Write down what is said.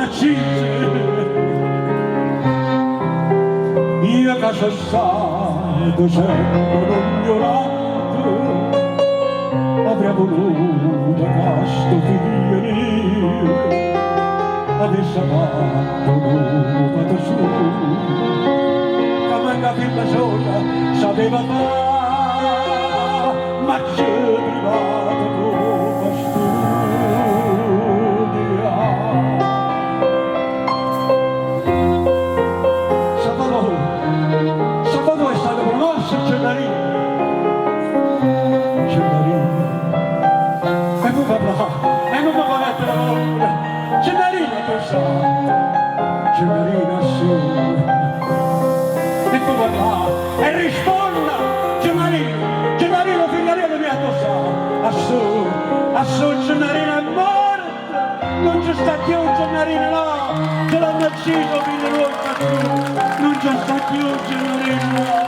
accise. Io che sono stato sempre un ignorante, avrei voluto che sto figlio mio avesse fatto nuova da su, che manca figlia sola sapeva fare, ma c'è privato come studia. Sabato è stato promosso Gennarino, e poi papà, e non mi fa mettere la paura. Gennarino tu sai, Gennarino su, e poi papà, e risponda, Gennarino figliolino mia tu sai, assù Gennarino è morto, non c'è sta più Gennarino no, ce l'hanno ucciso figlio nostro, non c'è sta più Gennarino no.